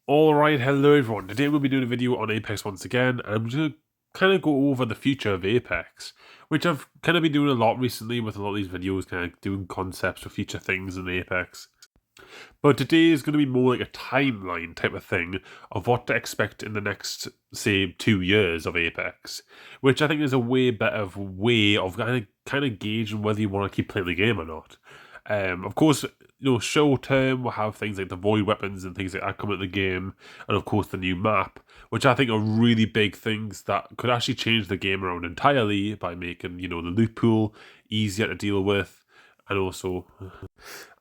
Alright, hello everyone. Today we'll be doing a video on Apex once again, and I'm just going to kind of go over the future of Apex, which I've kind of been doing a lot recently with a lot of these videos, kind of doing concepts for future things in Apex. But today is going to be more like a timeline type of thing of what to expect in the next, say, 2 years of Apex, which I think is a way better way of kind of gauging whether you want to keep playing the game or not. Of course, short term we'll have things like the void weapons and things like that come at the game, and of course the new map, which I think are really big things that could actually change the game around entirely by making, the loot pool easier to deal with, and also,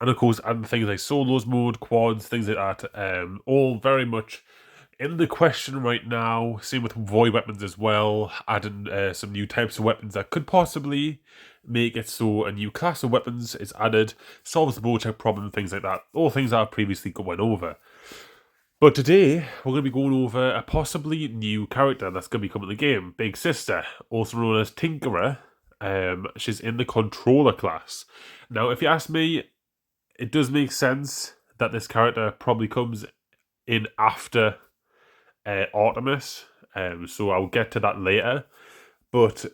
and of course, adding things like solos mode, quads, things like that, all very much in the question right now. Same with void weapons as well, adding some new types of weapons that could possibly make it so a new class of weapons is added, solves the bow check problem, things like that. All things I've previously went over. But today, we're going to be going over a possibly new character that's going to be coming to the game, Big Sister, also known as 𝗙𝗲𝘁𝗂𝗏. She's in the controller class. Now, if you ask me, it does make sense that this character probably comes in after Artemis, so I'll get to that later. But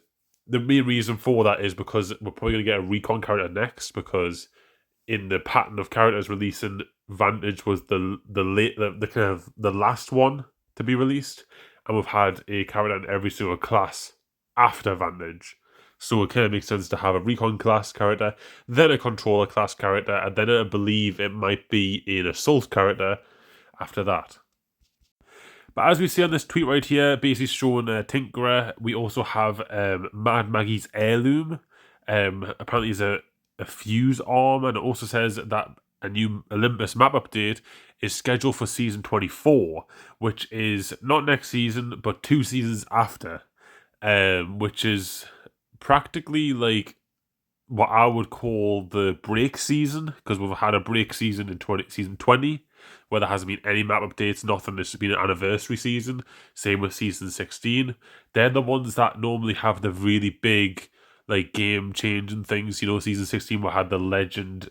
the main reason for that is because we're probably going to get a recon character next, because in the pattern of characters releasing, Vantage was the kind of the last one to be released, and we've had a character in every single class after Vantage. So it kind of makes sense to have a recon class character, then a controller class character, and then I believe it might be an assault character after that. But as we see on this tweet right here, basically showing 𝗙𝗲𝘁𝗂𝗏, we also have Mad Maggie's heirloom. Apparently it's a fuse arm, and it also says that a new Olympus map update is scheduled for Season 24, which is not next season, but 2 seasons after, which is practically like what I would call the break season, because we've had a break season in Season 20, where there hasn't been any map updates, nothing. It's been an anniversary season. Same with Season 16. They're the ones that normally have the really big, like, game-changing things. Season 16 we had the Legend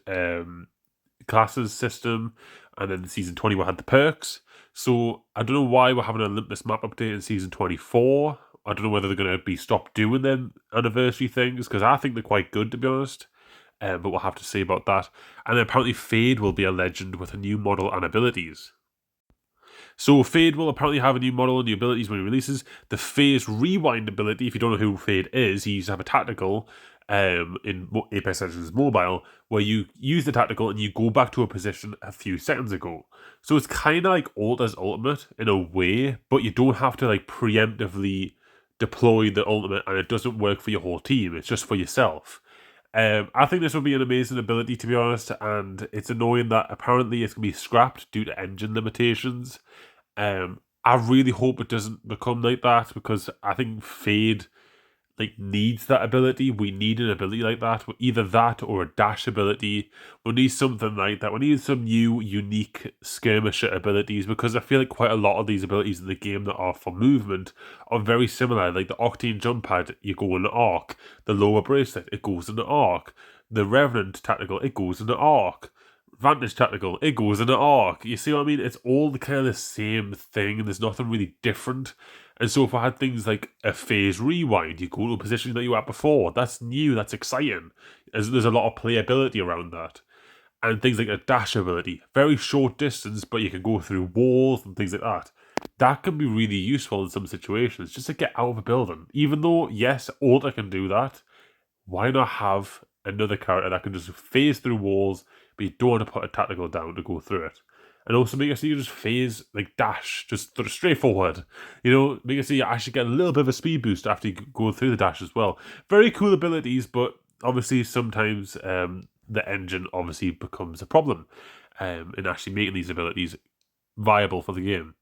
classes system, and then Season 20 we had the perks. So I don't know why we're having an Olympus map update in Season 24. I don't know whether they're going to be stopped doing them anniversary things, because I think they're quite good, to be honest. But we'll have to see about that. And then apparently Fade will be a legend with a new model and abilities. So Fade will apparently have a new model and new abilities when he releases. The Phase Rewind ability, if you don't know who Fade is, he used to have a tactical in Apex Legends Mobile, where you use the tactical and you go back to a position a few seconds ago. So it's kind of like Ulta's ultimate in a way, but you don't have to like preemptively deploy the ultimate, and it doesn't work for your whole team. It's just for yourself. I think this would be an amazing ability, to be honest, and it's annoying that apparently it's going to be scrapped due to engine limitations. I really hope it doesn't become like that, because I think Fade needs that ability. We need an ability like that, either that or a dash ability. We need something like that. We need some new, unique skirmisher abilities, because I feel like quite a lot of these abilities in the game that are for movement are very similar. Like the Octane jump pad, you go in the arc. The lower bracelet, it goes in the arc. The Revenant tactical, it goes in the arc. Vantage tactical, it goes in the arc. You see what I mean? It's all the kind of the same thing, and there's nothing really different. And so if I had things like a phase rewind, you go to a position that you were at before. That's new, that's exciting. There's a lot of playability around that. And things like a dash ability, very short distance, but you can go through walls and things like that. That can be really useful in some situations, just to get out of a building. Even though, yes, Ulta can do that, why not have another character that can just phase through walls, but you don't want to put a tactical down to go through it? And also make it so you just phase, dash, just straightforward. Make it so you actually get a little bit of a speed boost after you go through the dash as well. Very cool abilities, but obviously sometimes the engine obviously becomes a problem in actually making these abilities viable for the game.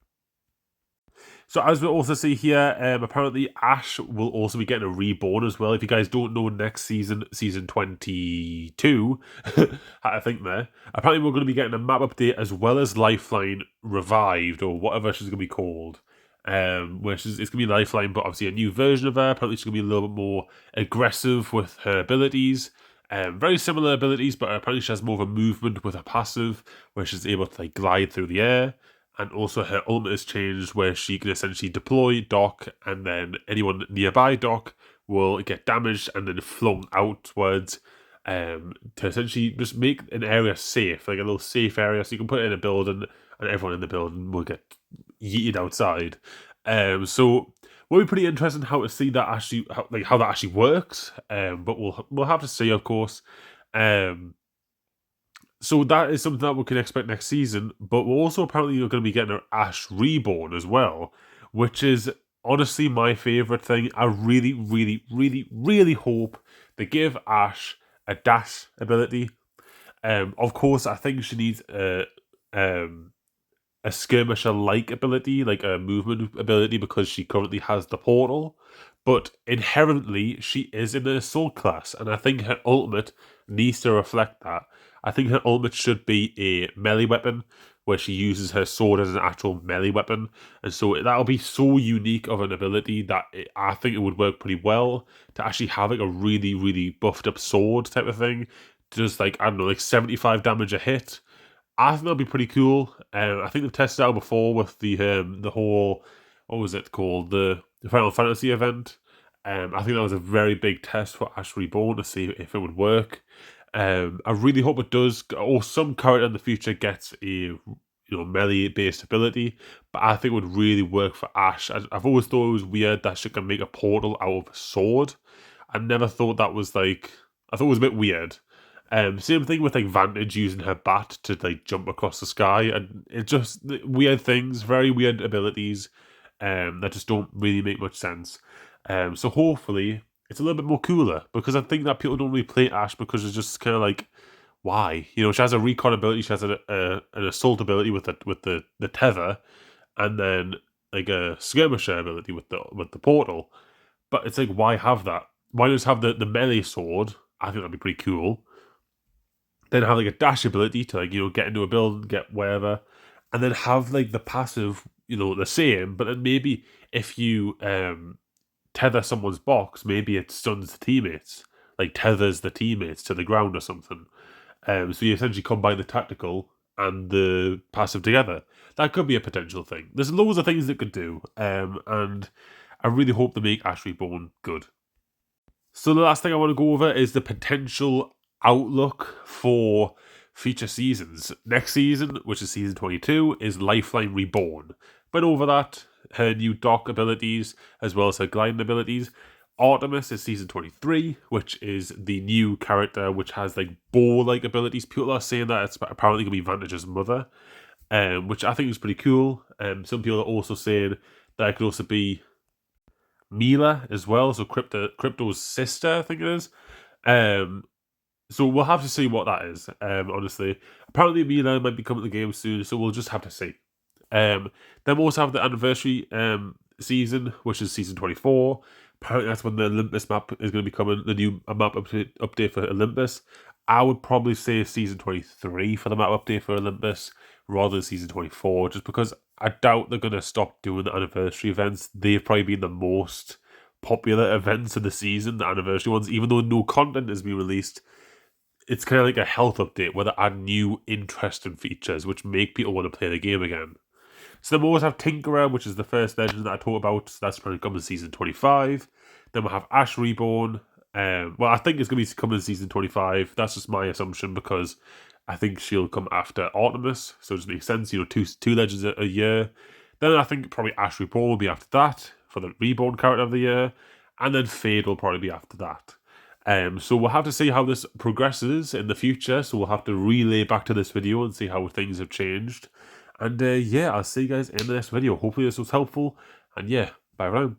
So as we also see here, apparently Ash will also be getting a reborn as well. If you guys don't know, next season, Season 22, I think there, apparently we're going to be getting a map update as well as Lifeline Revived, or whatever she's going to be called. It's going to be Lifeline, but obviously a new version of her. Apparently she's going to be a little bit more aggressive with her abilities. Very similar abilities, but apparently she has more of a movement with her passive, where she's able to glide through the air. and also her ultimate has changed where she can essentially deploy Doc, and then anyone nearby Doc will get damaged and then flung outwards to essentially just make an area safe, like a little safe area, so you can put it in a building and everyone in the building will get yeeted outside. So will be pretty interesting how to see that actually, how that actually works. But we'll have to see, of course. So that is something that we can expect next season. But we're also apparently going to be getting an Ash Reborn as well, which is honestly my favorite thing. I really, really, really, really hope they give Ash a dash ability. Of course, I think she needs a skirmisher-like ability, like a movement ability, because she currently has the portal. But inherently, she is in an assault class, and I think her ultimate needs to reflect that. I think her ultimate should be a melee weapon, where she uses her sword as an actual melee weapon. And so that'll be so unique of an ability that I think it would work pretty well to actually have like a really, really buffed up sword type of thing. Just like, I don't know, like 75 damage a hit. I think that'll be pretty cool. I think they've tested it out before with the whole, what was it called, the Final Fantasy event. I think that was a very big test for Ash Reborn to see if it would work. I really hope it does, or some character in the future gets a melee based ability. But I think it would really work for Ash. I've always thought it was weird that she can make a portal out of a sword. I never thought that was like, I thought it was a bit weird. Same thing with like Vantage using her bat to like jump across the sky, and it's just weird things, very weird abilities, that just don't really make much sense. So hopefully it's a little bit more cooler, because I think that people don't really play Ash because it's just kind of like, why? You know, she has a recon ability, she has an assault ability with the tether, and then like a skirmisher ability with the portal. But it's like, why have that? Why just have the melee sword? I think that'd be pretty cool. Then have like a dash ability to like, get into a building, get wherever, and then have like the passive, the same, but then maybe if you tether someone's box, maybe it stuns the teammates, like tethers the teammates to the ground or something. So you essentially combine the tactical and the passive together. That could be a potential thing. There's loads of things that could do, and I really hope they make Ash Reborn good. So the last thing I want to go over is the potential outlook for future seasons. Next season, which is season 22, is Lifeline Reborn. But over that, her new Doc abilities, as well as her gliding abilities. Artemis is season 23, which is the new character, which has like bow-like abilities. People are saying that it's apparently going to be Vantage's mother, which I think is pretty cool. Some people are also saying that it could also be Mila as well, so Crypto's sister, I think it is. So we'll have to see what that is, honestly. Apparently Mila might be coming to the game soon, so we'll just have to see. Then we'll also have the anniversary season, which is season 24. Apparently that's when the Olympus map is going to be coming, the new map update for Olympus. I would probably say season 23 for the map update for Olympus, rather than season 24, just because I doubt they're going to stop doing the anniversary events. They've probably been the most popular events of the season, the anniversary ones, even though no content has been released. It's kind of like a health update where they add new interesting features which make people want to play the game again. So then we'll always have Tinkerer, which is the first legend that I talked about. So that's probably coming in season 25. Then we'll have Ash Reborn. Well, I think it's going to be coming in season 25. That's just my assumption, because I think she'll come after Artemis. So it just makes sense, two legends a year. Then I think probably Ash Reborn will be after that for the Reborn character of the year. And then Fade will probably be after that. So we'll have to see how this progresses in the future. So we'll have to relay back to this video and see how things have changed. And yeah, I'll see you guys in the next video. Hopefully this was helpful. And yeah, bye around.